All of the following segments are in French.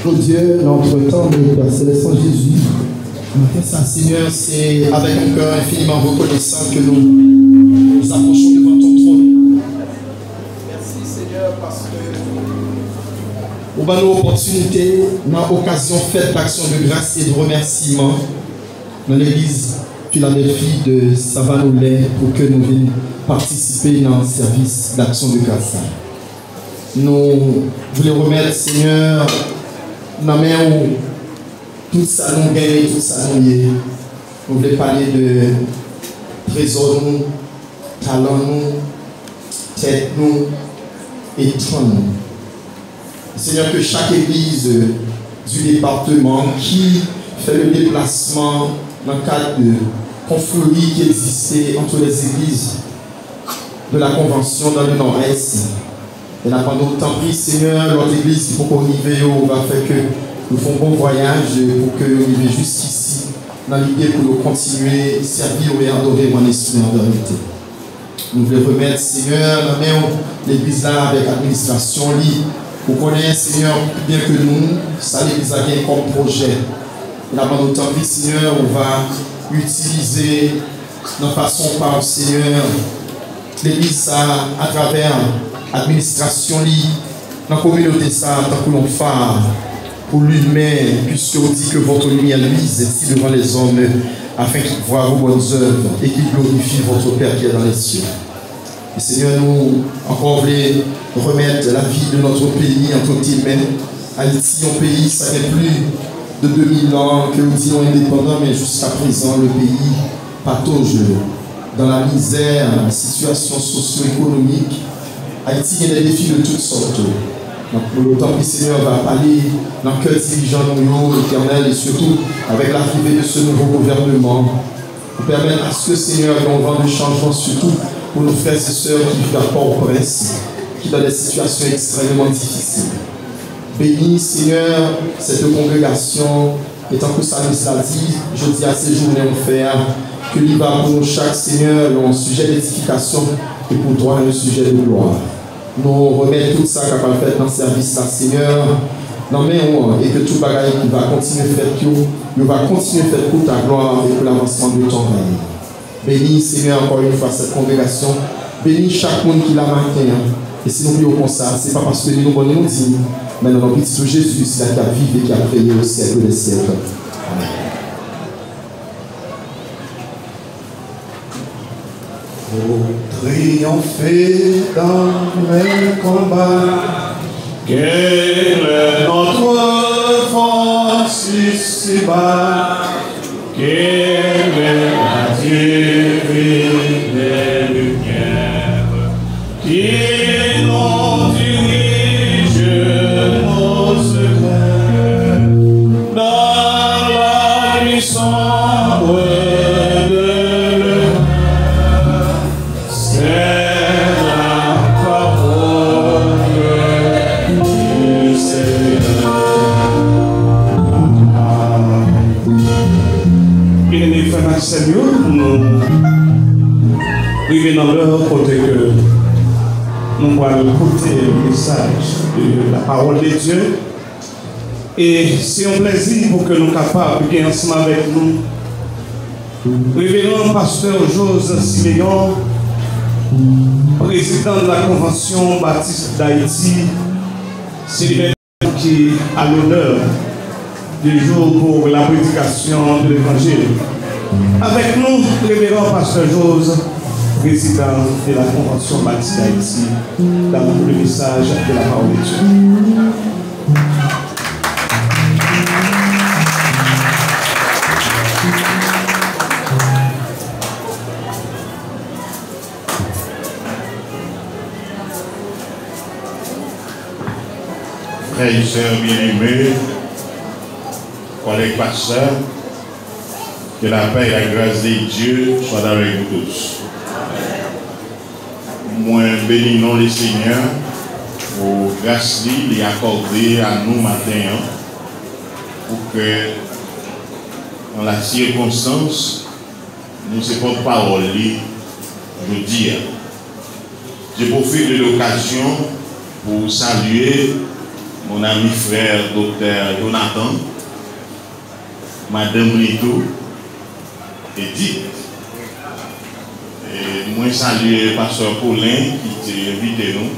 Ô Dieu, notre temps de Père Céleste Jésus, notre Saint Seigneur, c'est avec un cœur infiniment reconnaissant que nous nous approchons devant ton trône. Merci Seigneur parce que nous avons l'opportunité, dans l'occasion faite d'action de grâce et de remerciement dans l'église Philadelphie de Savanoulais pour que nous venions participer dans le service d'action de grâce. Nous voulons remettre Seigneur dans la main où tout ça nous gagne, tout ça nous y est. Nous voulons parler de trésor nous, talent nous, tête nous et trône nous. Seigneur, que chaque église du département qui fait le déplacement dans le cadre de conflits qui existait entre les églises de la Convention dans le Nord-Est. Et là, pendant autant pris, Seigneur, notre église, il faut qu'on y veille, on va faire que nous faisons bon voyage pour que nous arrivions jusqu'ici, dans l'idée pour nous continuer à servir et adorer mon esprit en vérité. Nous voulons remettre, Seigneur, la main l'église là avec l'administration, pour connaître, Seigneur, bien que nous, ça l'église a bien comme projet. Et là, pendant autant pris, Seigneur, on va utiliser de façon par Seigneur, l'église à travers l'administration, dans la communauté, ça, tant que l'on fait pour lui-même, puisque on dit que votre lumière luise ici devant les hommes, afin qu'ils voient vos bonnes œuvres et qu'ils glorifient votre Père qui est dans les cieux. Et Seigneur, nous encore voulons remettre la vie de notre pays entre tes mains. Haïti, un pays, ça fait plus de 2000 ans que nous disons indépendant, mais jusqu'à présent, le pays patauge dans la misère, la situation socio-économique. Haïti, il y a des défis de toutes sortes. Donc, le temps que le Seigneur va parler dans le cœur dirigeant nous, éternel, et surtout avec l'arrivée de ce nouveau gouvernement, pour permettre à ce que, Seigneur, qu'on vend de changement, surtout pour nos frères et sœurs qui vivent à Port-au-Prince, qui dans des situations extrêmement difficiles. Bénis, Seigneur, cette congrégation, et tant que ça nous l'a dit, je dis à ces journées offertes, que l'il va pour nous chaque Seigneur un sujet d'édification et pour toi un sujet de gloire. Nous remettons tout ça capable de faire dans le service là, Seigneur, dans mes mains, et que tout bagaille qui va continuer à faire nous va continuer à faire pour ta gloire et pour l'avancement de ton règne. Bénis, Seigneur, encore une fois cette congrégation. Bénis chaque monde qui l'a matin. Et si nous prions comme ça, ce n'est pas parce que nous nous disons, mais dans le petit Jésus, c'est là qui a vécu et qui a prié au siècle des siècles. Amen. Pour triompher dans les combats, quelle est notre force ici-bas, quelle est la divine lumière qui nous dirige nos secrets dans la nuit sombre de l'heure. C'est la parole du Seigneur. Bien-aimés frères et sœurs, nous arrivons dans l'heure côté que nous allons écouter le message de la parole de Dieu. Et c'est un plaisir pour que nous soyons capables de ensemble avec nous. Révérend pasteur Joseph Siméon, président de la Convention baptiste d'Haïti, c'est qui a l'honneur du jour pour la prédication de l'évangile. Avec nous, révérend pasteur Joseph, président de la Convention baptiste d'Haïti, dans le message de la parole de Dieu. Frères et sœurs bien-aimés, collègues pasteurs, que la paix et la grâce de Dieu soient avec vous tous. Moi, bénissons les Seigneurs pour grâce et accorder à nous matin pour que, dans la circonstance, nous ne porte parole, je dis. Je profite de l'occasion pour saluer mon ami frère Dr Jonathan, Madame Lito, Edith. Et moi saluer Pasteur Paulin qui t'a invité nous.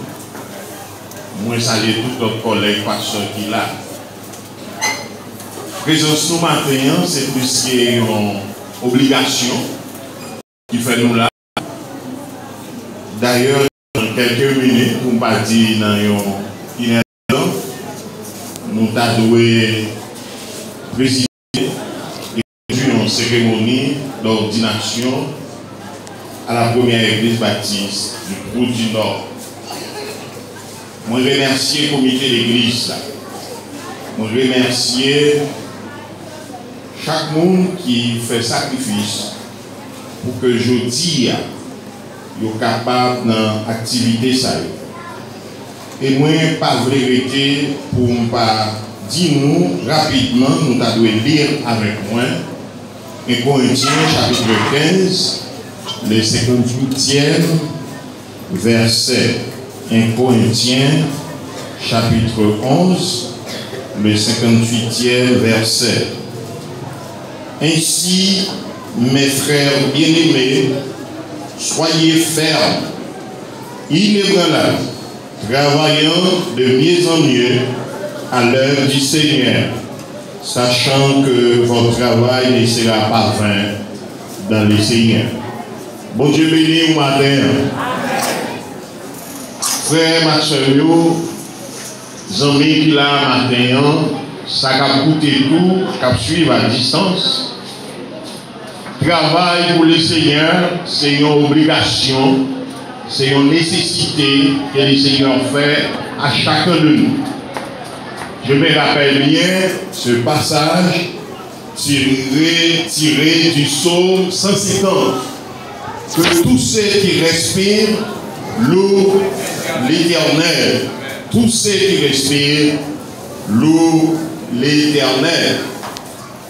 Moi saluer tous nos collègues pasteurs qui là. Présence nous matin, c'est plus qu'une obligation qui fait nous là. D'ailleurs, dans quelques minutes, pour ne pas dire dans une heure, nous avons présider une cérémonie d'ordination à la première église baptiste du Groupe du Nord. Je remercie le comité d'église. Je remercie chaque monde qui fait sacrifice pour que je dise soient capables dans l'activité. Et moi, pas vérité pour ne pas dire nous rapidement, nous devons lire avec moi 1 Corinthiens chapitre 15, le 58e verset. 1 Corinthiens chapitre 11, le 58e verset. Ainsi, mes frères bien-aimés, soyez fermes, inébranlables, travaillant de mieux en mieux à l'œuvre du Seigneur, sachant que votre travail ne sera pas vain dans le Seigneur. Bon Dieu béni au matin. Frère, ma soeur, amis qui là matin, ça a coûté tout, qui suivre à distance. Travail pour le Seigneur, c'est une obligation, c'est une nécessité que le Seigneur fait à chacun de nous. Je me rappelle bien ce passage tiré du psaume 150. Que tous ceux qui respirent louent l'Éternel. Tous ceux qui respirent louent l'Éternel.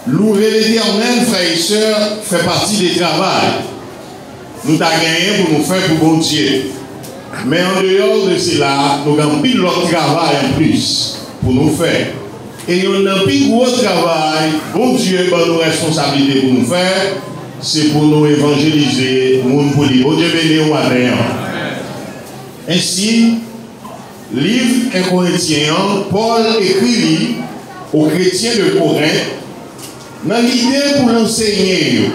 Louer l'Éternel, frères et sœurs, fait partie du travail. Nous avons gagné pour nous faire pour bon Dieu. Mais en dehors de cela, nous avons pile l'autre travail en plus pour nous faire. Et nous avons pile gros travail, bon Dieu, dans nos responsabilités pour nous faire, c'est pour nous évangéliser, monde pour dire, bon Dieu béni au matin. Ainsi, livre 1 Corinthiens, Paul écrit aux chrétiens de Corinthe, dans l'idée pour l'enseigner,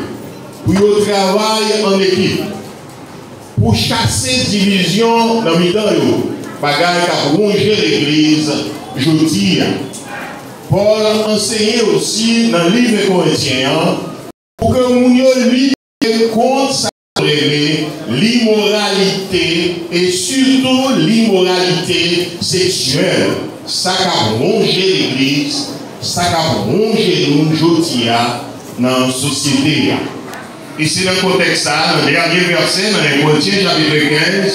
pour le travail en équipe, pour chasser division dans le milieu, bagaille qui a rongé l'église, je dis. Paul enseignait aussi dans le livre Corinthiens, pour que nous luttions contre l'immoralité et surtout l'immoralité sexuelle. Ça a rongé l'église. Ça a rongé nous aujourd'hui dans la société. Et c'est dans le contexte ça, dans le dernier verset, dans les Corinthiens chapitre 15,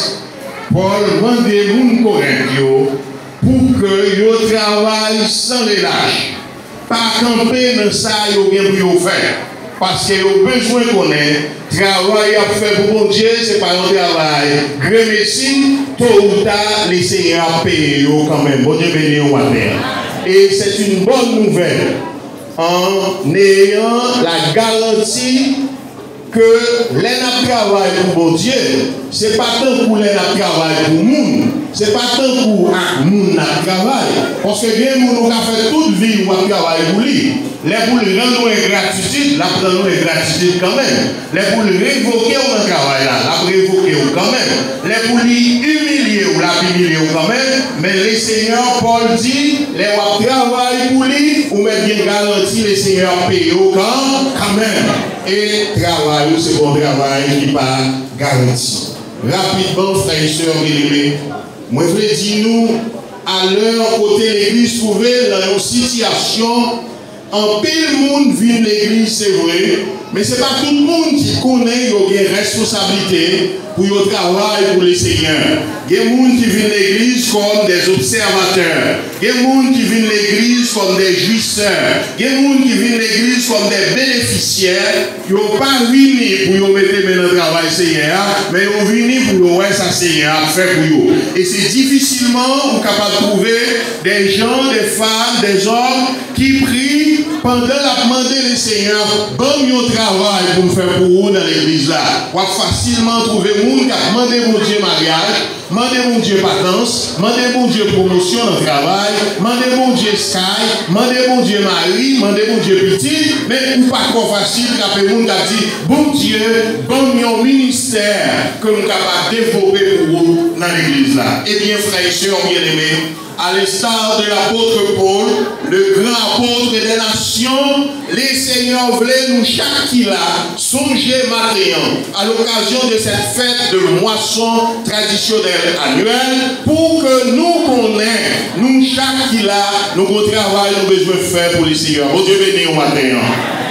Paul vend des gens corinthiens pour que ils travaillent sans relâche. Pas camper dans ça, ils ont bien pour faire. Parce qu'ils ont besoin de connaître, travail à faire pour mon Dieu, c'est pas un travail. Grand merci, tôt ou tard, les Seigneurs payent quand même. Bon Dieu béni au matin. Et c'est une bonne nouvelle en ayant la garantie que l'un travail pour mon Dieu, ce n'est pas tant pour l'un travail pour nous, ce n'est pas tant pour nous travail. Parce que bien nous avons fait toute vie pour travailler pour lui. Les pour le rendre ingratitude, la prendre ingratitude quand même. Les pour le révoquer au travail là, la révoquer quand même. Les pour lui humilier ou la humilier quand même. Mais le Seigneur Paul dit, les travail pour lui, ou même bien garanti les Seigneurs payent quand même. Et travail, c'est bon travail qui n'est pas garanti. Rapidement, frères et sœurs bien-aimés, moi je veux dire nous, à l'heure où l'église trouvée dans une situation, en pile monde vient l'église, c'est vrai, mais ce n'est pas tout le monde qui connaît une responsabilité pour le travail pour les Seigneurs. Il y a des gens qui viennent l'église comme des observateurs. Il y a des gens qui viennent l'église comme des jouisseurs. Il y a des gens qui viennent l'église comme des bénéficiaires. Ils n'ont pas venu pour mettre dans le travail Seigneur, mais ils ont venu pour ouais, ça Seigneur fait pour eux. Et c'est difficilement capable de trouver des gens, des femmes, des hommes qui prient pendant la demande le Seigneur, bon un travail pour me faire pour vous dans l'église là. On va facilement trouver des gens qui a demandé mon Dieu mariage, demandé mon Dieu patence, demandé mon Dieu promotion dans le travail, demandé mon Dieu sky, demandé mon Dieu mari, demandé mon Dieu petit, mais ou pas trop facile qu'après les gens qui a dit, bon Dieu, bon un ministère que nous sommes capables de développer pour vous dans l'église là. Eh bien, frères et sœurs bien-aimés, à l'instar de l'apôtre Paul, le grand apôtre des nations, les seigneurs voulaient nous chaque qui là songer matin à l'occasion de cette fête de moisson traditionnelle annuelle pour que nous connaissions, nous chaque qui là, nous travail nous besoin de faire pour les seigneurs. Bon Dieu béni au matin.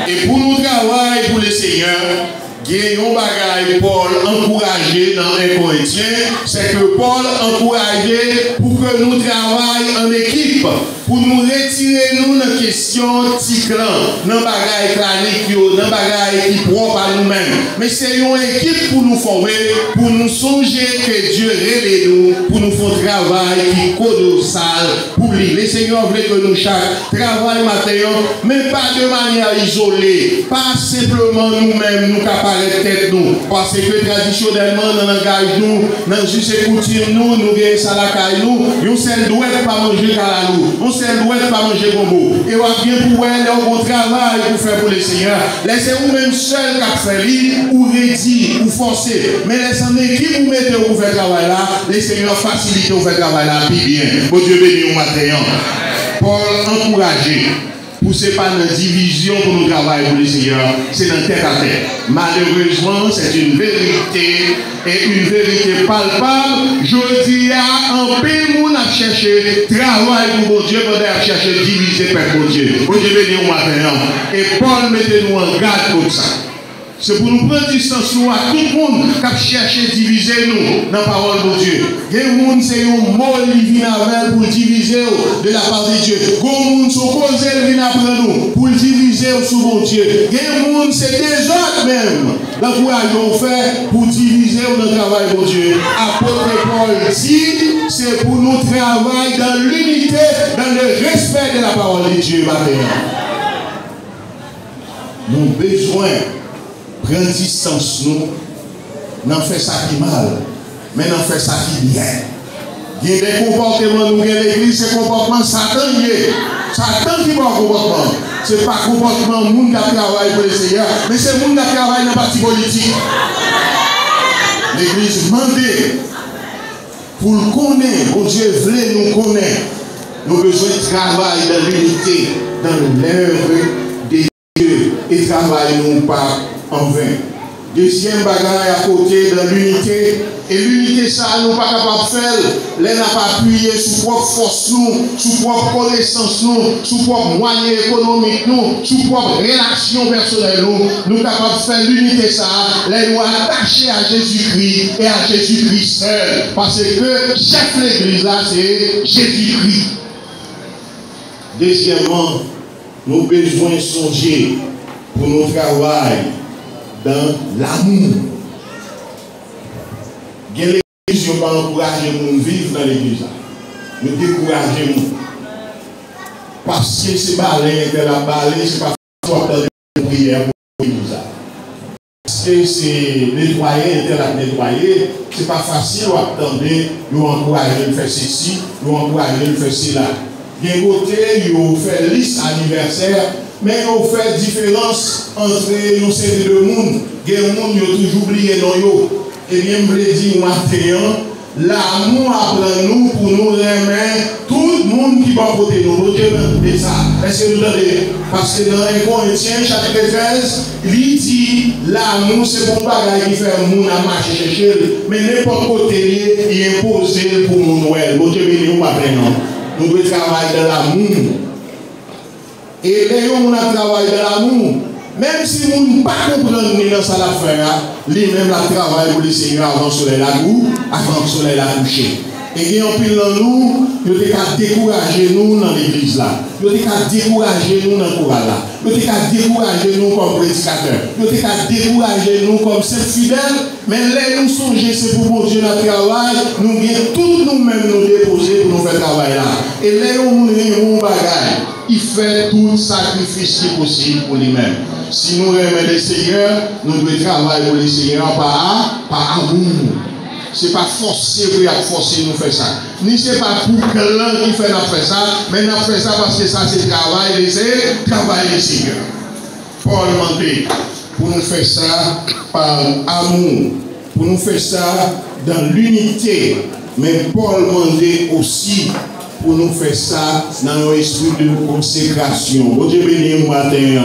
Et pour nous travailler pour les seigneurs, il y a un bagage Paul encouragé dans 1 Corinthiens, c'est que Paul encouragé pour que nous travaillions en équipe, pour nous retirer nous dans la question ticlant, dans le bagage clanique, dans le bagage qui propre à nous-mêmes. Mais c'est une équipe pour nous former, pour nous songer que Dieu relève nous, pour nous faire un travail qui est colossal pour lui. Les seigneurs veulent que nous chaque travail matin, mais pas de manière isolée, pas simplement nous-mêmes, nous capables tête nous, parce que traditionnellement dans le langage nous, dans juste écouter nous gagnons ça la caille nous, on seul doit pas manger calalou, on seul doit pas manger gombo. Et on va bien pour elle, on va travail pour faire pour les seigneurs. Laissez vous même seul qui fait lire ou rédire ou forcer, mais laissez en équipe vous mettez pour faire travail là, les seigneurs facilitent pour faire travail là, puis bien. Bon Dieu béni au matin. Paul encouragé. Ce n'est pas une division pour nous travailler pour les seigneurs, c'est dans tête à tête. Malheureusement, c'est une vérité et une vérité palpable. Je dis à un peu monde à chercher travail pour mon Dieu, pour chercher diviser par mon Dieu. Bon Dieu béni au matin. Et Paul mettez-nous en garde pour ça. C'est pour nous prendre distance nous à tout le monde qui a cherché à diviser nous dans la parole de Dieu. Il y a des gens qui ont un mot qui vient avec pour diviser de la part de Dieu. Il y a des gens qui ont causé qui viennent après nous pour diviser sur mon Dieu. Il y a des gens qui c'est des autres même. L'encouragement qu'on fait pour diviser dans le travail de Dieu. Apôtre Paul dit, c'est pour nous travailler dans l'unité, dans le respect de la parole de Dieu. Nous avons besoin prendre distance nous, n'en fait ça qui mal, mais n'en fait ça qui bien. Il y a des comportements nous, l'église, c'est comportement Satan. Satan qui va au comportement. Ce n'est pas comportement monde qui travaille pour les seigneurs, mais c'est monde qui travaille dans le parti politique. L'église demandée pour le connaître, pour Dieu voulait nous connaître. Nous avons besoin de travail dans l'unité, dans l'œuvre de Dieu, et travailler non pas en vain. Deuxième bagaille à côté de l'unité, et l'unité ça nous pas capable de faire, les n'a pas appuyé sous propre force nous, sous propre connaissance nous, sous propre moyen économique nous, sous propre relation personnelle nous capables de faire l'unité ça, les nous attacher à Jésus-Christ et à Jésus-Christ seul, parce que chef de l'église là c'est Jésus-Christ. Deuxièmement, nous avons besoin de songer pour nos travail dans l'amour. L'église ne pas encourager nous vivre dans l'église. Nous décourager nous. Parce que c'est balai, c'est la balai, c'est pas facile de prière pour l'église. Parce que c'est nettoyer, nettoyer, c'est pas facile d'attendre, nous encourager de faire ceci, nous encourager de faire cela. D'un côté, ils fait liste anniversaire, mais ils fait différence entre nos séries de monde. Il y a des gens qui ont toujours oublié non. Et bien, je voulais dire, l'amour apprend nous pour nous remettre tout le monde qui va côté nous. Et ça, est-ce que vous entendez? Parce que dans 1 Corinthiens, chapitre 13, il dit l'amour, c'est bon bagage qui fait le monde à marcher chercher, mais n'importe côté, il est imposé pour nous. Nous devons travailler dans l'amour. Et les gens qui travaillent dans l'amour, même si nous ne pas comprendre ni dans ça l'affaire, lui-même la travail pour les seigneurs avant le soleil la goût, avant le soleil la coucher. Et il y a un pile dans nous, il y a décourager nous dans l'église là. Il y a décourager nous dans le choral là. Il y a décourager nous comme prédicateur. Il y a décourager nous comme ces fidèles. Mais là, nous songer, c'est pour mon Dieu notre travail. Nous viens tous nous-mêmes nous déposer pour nous faire travail là. Et là, on nous bagaille. Il fait tout sacrifice qui est possible pour lui-même. Si nous aimons le Seigneur, nous devons travailler pour le Seigneur par amour. Ce n'est pas forcé pour forcer nous faire ça. Ni ce n'est pas pour que l'un qui fait ça, mais nous fait ça parce que ça c'est travail du Seigneur. Paul demandait pour nous faire ça par amour, pour nous faire ça dans l'unité. Mais Paul demandait aussi pour nous faire ça dans un esprit de consécration. Dieu béni matin.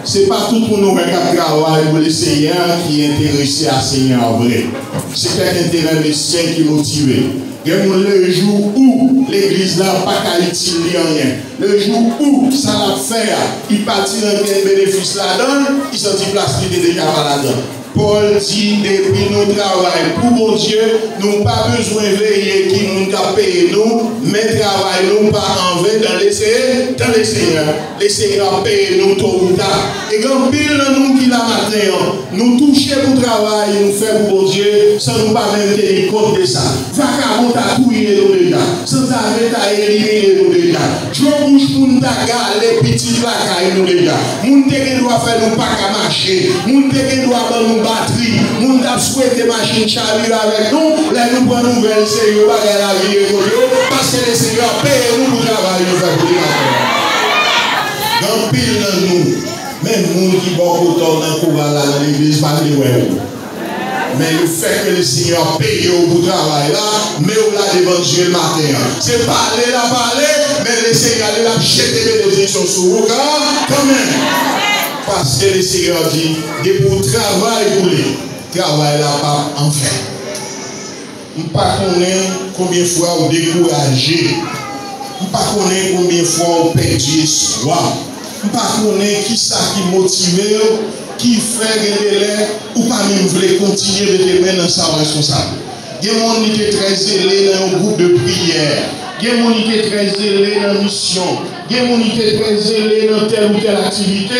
Ce n'est pas tout pour nous faire travail pour le Seigneur qui est intéressé à Seigneur vrai. C'est quelqu'un intérêt des siens qui motive. Le jour où l'église n'a pas qu'à utiliser rien, le jour où ça l'a fait, il partit dans quel bénéfice là-dedans, il s'en dit place qui était déjà là-dedans. Paul dit, depuis nous travaillons pour mon Dieu, nous n'avons pas besoin de veiller qui nous a payé nous, mais travaillons pas en vain dans les Seigneurs. Les Seigneurs payent nous tôt ou tard. Et quand pile nous qui la matin, nous toucher pour travail, nous faire pour mon Dieu, sans nous pas même tenir compte de ça. Vacabon t'a touillé nous déjà, sans arrêt t'a éliminé nous déjà. Je bouge pour nous tagar les petits placards nous déjà. Moun te qui doit faire nous pas qu'à marcher, moun te qui doit faire nous batterie, moun t'a souhaité machine charlie avec nous, là nous prenons nouvelle Seigneur pas la vie parce que le Seigneur paye nous pour travailler pour lui. Dans pile dans nous, même nous qui bon autant dans courant là dans l'église pas de mais le fait que le Seigneur paye au bout de travail là, mais on l'a devant Dieu le matin. C'est parler la parler, mais le Seigneur l'a jeté des bénédictions sur vous quand même. Parce que le Seigneur dit, et pour travail pour lui, travail là pas en fait. Je ne sais pas combien de fois on découragé. Je ne sais pas combien de fois on perdu espoir. Je ne sais pas qui ça qui motive, qui fait gagner ou pas même voulait continuer de te mettre dans sa responsable. Il y a des gens qui sont très zélés dans un groupe de prière. Il y a des gens qui sont très zélés dans la mission. Il y a des gens qui sont très zélés dans telle ou telle activité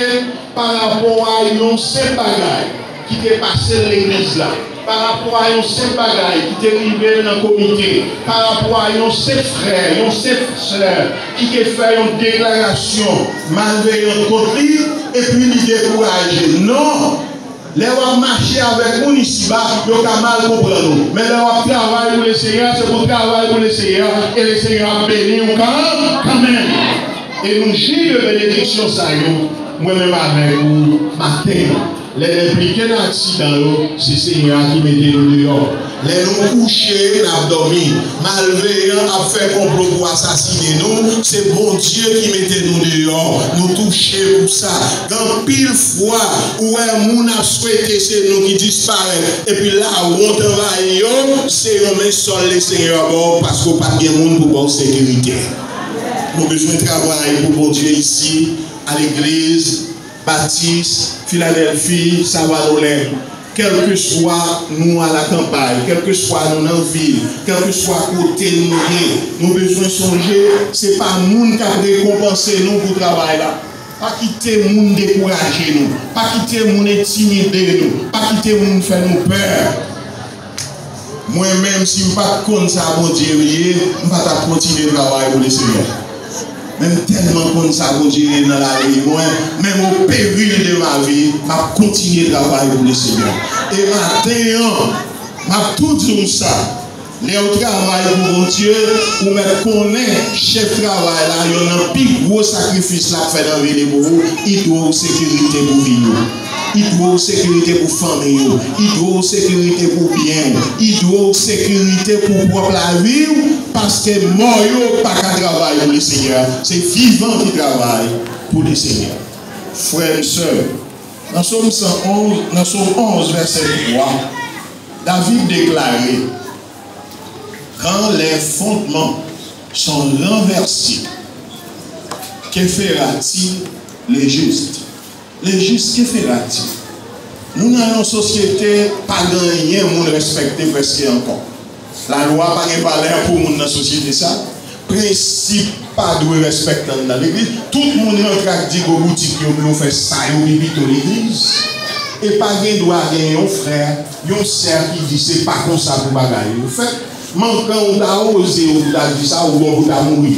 par rapport à un seul bagage qui est passé dans l'église là. Par rapport à un seul bagage qui est arrivé dans le comité. Par rapport à un seul frère, un seul soeur qui a fait une déclaration malveillante contre lui et puis il décourage. Non! Les gens marcher avec nous ici-bas, ils ont mal comprendre. Mais les gens travaillent pour le Seigneur, c'est pour travailler pour le Seigneur. Et le Seigneur bénit quand même. Et nous, j'ai de bénédiction, ça, moi-même avec vous, matin. Les impliqués dans l'accident, c'est le Seigneur qui mettait nous dehors. Les nous couchés, nous avons dormi. Malveillant a fait complot pour assassiner nous. C'est bon Dieu qui mettait nous dehors. Nous toucher pour ça. Dans pile fois, où un monde a souhaité, c'est nous qui disparaît. Et puis là, où on travaille, c'est nous mais seul le Seigneur parce qu'on n'a pas de monde pour bonne sécurité. Nous avons besoin de travailler pour bon Dieu ici, à l'église, Baptiste, Philadelphie, Savalolais. Quel que soit nous à la campagne, quel que soit nous dans la ville, quel que soit côté nous, nous besoin de songer, ce n'est pas le monde qui a récompensé nous pour le travail là. Pas quitter le monde décourager nous, pas quitter le monde intimider nous, pas quitter le monde faire nous peur. Moi-même, si je ne suis pas comme ça, mon Dieu, je ne vais pas continuer de travailler pour le Seigneur. Même tellement comme ça, mon Dieu, dans la vie, moi, même au péril de ma vie, je vais continuer de travailler pour le Seigneur. Et maintenant, je vais tout dire ça. Les travail pour mon Dieu, ou même connaître chef travail là, il y a un plus gros sacrifice là fait dans la vie de vous. Il doit sécurité pour vivre. Il doit sécurité pour famille. Il doit sécurité pour bien. Il doit sécurité pour propre la vie. Parce que moi, je pas qu'à travailler pour le Seigneur. C'est vivant qui travaille pour le Seigneur. Frères et sœurs, dans Somme 111, dans Somme 11, verset 3, David déclarait: quand les fondements sont renversés, que fera-t-il les justes? Les justes, que fera-t-il? Nous, dans une société, pas gagné, nous respecter presque encore. La loi n'a pas de valeur pour dans la société. Ça. Principe pas de respect dans l'église. Tout le monde rentre à dire qu'au boutique, on fait ça, on vit dans l'église. Et pas de droit à gagner un frère, un sœur qui dit c'est pas comme ça pour bagailler. En fait, manquant, on a osé, on a dit ça, on a mourir.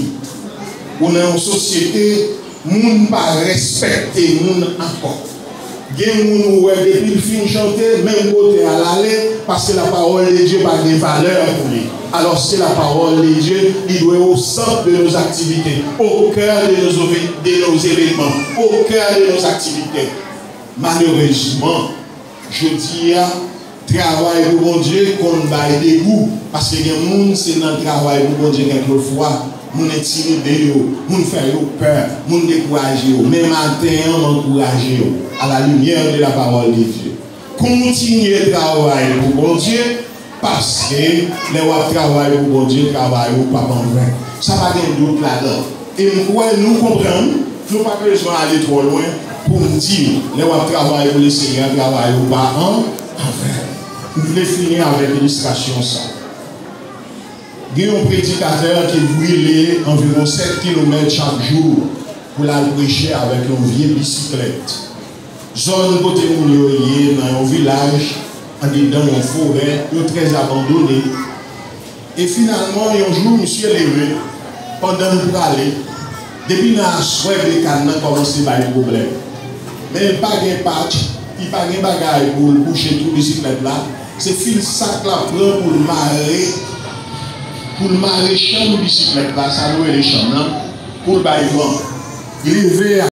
On est en société, on ne pas respecter le monde encore. Il y a des gens qui, depuis le fin de chanter, même côté à l'aller, parce que la parole de Dieu n'a pas de valeur pour lui. Alors, c'est la parole de Dieu, il doit être au centre de nos activités, au cœur de nos événements, au cœur de nos activités. Malheureusement, je dis à travail pour bon Dieu qu'on va des goûts, parce que les gens, c'est dans le travail pour bon Dieu quelquefois. Nous intimidons, nous faisons peur, nous décourageons. Mais matin, on encourage à la lumière de la parole de Dieu. Continuez de travailler pour bon Dieu, parce que les gens travaillent pour bon Dieu, travaillent pour pas en vain. Ça va être un doute là-dedans. Et nous comprenons, nous n'avons pas besoin d'aller trop loin pour nous dire les gens travaillent pour le Seigneur, travaillent pour pas en vain. Nous voulons finir avec l'illustration ça. Il y a un prédicateur qui brûlait environ 7 km chaque jour pour la prêcher avec une vieille bicyclette. Zone côté où il y a dans un village, dans une forêt, très abandonné. Et finalement, un jour, monsieur est levé pendant le aller. Depuis la soirée, les canons commencent à avoir des problèmes. Mais il n'y a pas de patch, il n'y a pas de bagage pour coucher toute bicyclette là. C'est fil sac là pour le marrer. Pour le maréchal de bicyclette, là, ça doit être les champs, pour le baillement. Il est levé à